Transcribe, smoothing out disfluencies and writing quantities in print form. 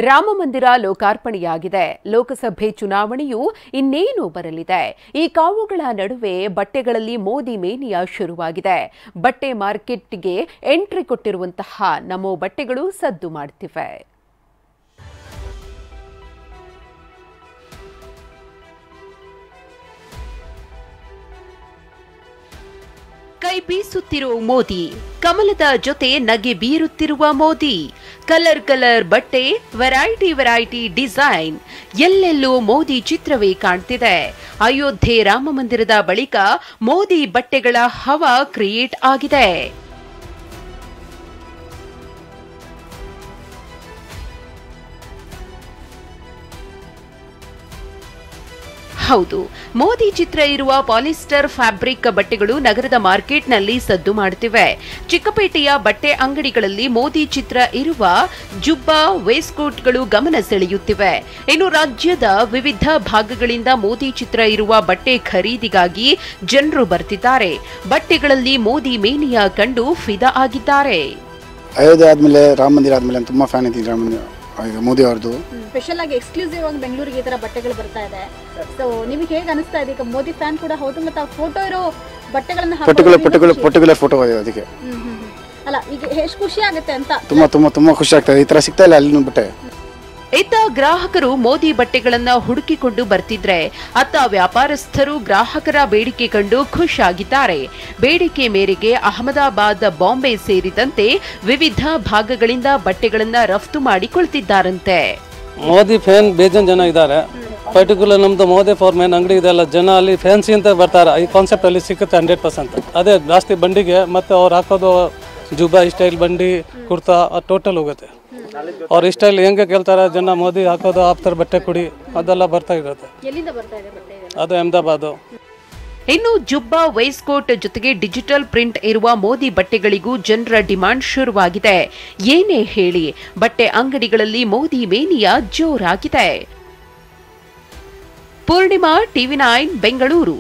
ರಾಮಮಂದಿರ ಲೋಕಾರ್ಪಣೆಯಾಗಿದೆ. ಲೋಕಸಭೆ ಚುನಾವಣೆಯು ಇನ್ನೇನು ಬರಲಿದೆ. ಈ ಕಾವುಗಳ ನಡುವೆ ಬಟ್ಟೆಗಳಲ್ಲಿ ಮೋದಿ ಮೇನಿಯಾ ಶುರುವಾಗಿದೆ. ಬಟ್ಟೆ ಮಾರ್ಕೆಟ್ಗೆ ಎಂಟ್ರಿ ಕೊಟ್ಟಿರುವಂತಹ ನಮೋ ಬಟ್ಟೆಗಳು ಸದ್ದು ಮಾಡುತ್ತಿವೆ. ಕೈ ಬೀಸುತ್ತಿರುವ ಮೋದಿ, ಕಮಲದ ಜೊತೆ ನಗೆ ಬೀರುತ್ತಿರುವ ಮೋದಿ, ಕಲರ್ ಬಟ್ಟೆ, ವೆರೈಟಿ ಡಿಸೈನ್, ಎಲ್ಲೆಲ್ಲೂ ಮೋದಿ ಚಿತ್ರವೇ ಕಾಣ್ತಿದೆ. ಅಯೋಧ್ಯೆ ರಾಮ ಮಂದಿರದ ಬಳಿಕ ಮೋದಿ ಬಟ್ಟೆಗಳ ಹವಾ ಕ್ರಿಯೇಟ್ ಆಗಿದೆ. ಹೌದು, ಮೋದಿ ಚಿತ್ರ ಇರುವ ಪಾಲಿಸ್ಟರ್ ಫ್ಯಾಬ್ರಿಕ್ ಬಟ್ಟೆಗಳು ನಗರದ ಮಾರ್ಕೆಟ್ನಲ್ಲಿ ಸದ್ದು ಮಾಡುತ್ತಿವೆ. ಚಿಕ್ಕಪೇಟೆಯ ಬಟ್ಟೆ ಅಂಗಡಿಗಳಲ್ಲಿ ಮೋದಿ ಚಿತ್ರ ಇರುವ ಜುಬ್ಬಾ, ವೇಸ್ಕೋಟ್ಗಳು ಗಮನ ಸೆಳೆಯುತ್ತಿವೆ. ಇನ್ನು ರಾಜ್ಯದ ವಿವಿಧ ಭಾಗಗಳಿಂದ ಮೋದಿ ಚಿತ್ರ ಇರುವ ಬಟ್ಟೆ ಖರೀದಿಗಾಗಿ ಜನರು ಬರ್ತಿದ್ದಾರೆ. ಬಟ್ಟೆಗಳಲ್ಲಿ ಮೋದಿ ಮೇನಿಯಾ ಕಂಡು ಫಿದಾ ಆಗಿದ್ದಾರೆ. ಅಯೋಧ್ಯೆ ಆದ್ಮೇಲೆ ರಾಮ ಮಂದಿರ ಆದ್ಮೇಲೆ ತುಂಬಾ ಫ್ಯಾನ್ ಇದ್ದೀನಿ ರಾಮ ಮಂದಿರ ಮೋದಿ ಅವರದು. ಸ್ಪೆಷಲ್ ಆಗಿ ಎಕ್ಸ್ಕ್ಲೂಸಿವ್ ಆಗಿ ಬೆಂಗಳೂರಿಗೆ ಈ ತರ ಬಟ್ಟೆಗಳು ಬರ್ತಾ ಇದೆ. ಸೊ ನಿಮಗೆ ಹೇಗೆ ಅನಿಸ್ತಾ ಇದೆ? ಈಗ ಮೋದಿ ಫ್ಯಾನ್ ಕೂಡ ಹೌದು, ಮತ್ತೆ ಆ ಫೋಟೋ ಇರೋ ಬಟ್ಟೆಗಳನ್ನ ಪರ್ಟಿಕ್ಯುಲರ್ ಫೋಟೋ ಇದೆ ಅದಕ್ಕೆ. ಅಲ್ಲ, ಈಗ ಎಷ್ಟು ಖುಷಿ ಆಗುತ್ತೆ ಅಂತ. ತುಂಬಾ ಖುಷಿ ಆಗ್ತದೆ. ಈ ತರ ಸಿಗ್ತಾ ಇಲ್ಲ ಅಲ್ಲಿ ಬಟ್ಟೆ. ಇತ್ತ ಗ್ರಾಹಕರು ಮೋದಿ ಬಟ್ಟೆಗಳನ್ನ ಹುಡುಕಿಕೊಂಡು ಬರ್ತಿದ್ರೆ, ಅತ್ತ ವ್ಯಾಪಾರಸ್ಥರು ಗ್ರಾಹಕರ ಬೇಡಿಕೆ ಕಂಡು ಖುಷಿಯಾಗಿದ್ದಾರೆ. ಬೇಡಿಕೆ ಮೇರೆಗೆ ಅಹಮದಾಬಾದ್, ಬಾಂಬೆ ಸೇರಿದಂತೆ ವಿವಿಧ ಭಾಗಗಳಿಂದ ಬಟ್ಟೆಗಳನ್ನ ರಫ್ತು ಮಾಡಿಕೊಳ್ತಿದ್ದಾರಂತೆ. ಮೋದಿ ಫ್ಯಾನ್ ಬೇಜನ್ ಜನ ಇದ್ದಾರೆ. ಪರ್ಟಿಕ್ಯುಲರ್ ನಮ್ದು ಮೋದಿ ಫಾರ್ ಮ್ಯಾನ್ ಅಂಗಡಿ ಇದೆಲ್ಲ, ಜನ ಅಲ್ಲಿ ಫ್ಯಾನ್ಸಿ ಅಂತ ಬರ್ತಾರೆ. ಈ ಕಾನ್ಸೆಪ್ಟ್ ಅಲ್ಲಿ ಸಿಗುತ್ತೆ 100%. ಅದೇ ಜಾಸ್ತಿ ಬಂಡಿಗೆ ಮತ್ತೆ ಅವ್ರು ಹಾಕೋದು ಜುಬಾ ಸ್ಟೈಲ್ ಬಂಡಿ, ಕುರ್ತಾ ಟೋಟಲ್ ಹೋಗುತ್ತೆ. ಅವ್ರ ಸ್ಟೈಲ್ ಹೆಂಗೆ ಕೇಳ್ತಾರೆ ಜನ, ಮೋದಿ ಹಾಕೋದು ಆಪ್ತರ ಬಟ್ಟೆ ಕೊಡಿ, ಅದೆಲ್ಲ ಬರ್ತಾ ಇರುತ್ತೆ. ಅದು ಅಹಮದಾಬಾದ್. ಇನ್ನು ಜುಬ್ಬಾ, ವೇಸ್ಕೋಟ್ ಜೊತೆಗೆ ಡಿಜಿಟಲ್ ಪ್ರಿಂಟ್ ಇರುವ ಮೋದಿ ಬಟ್ಟೆಗಳಿಗೂ ಜನರ ಡಿಮಾಂಡ್ ಶುರುವಾಗಿದೆ. ಏನೇ ಹೇಳಿ, ಬಟ್ಟೆ ಅಂಗಡಿಗಳಲ್ಲಿ ಮೋದಿ ಮೇನಿಯಾ ಜೋರಾಗಿದೆ. ಪೂರ್ಣಿಮಾ, TV9 ಬೆಂಗಳೂರು.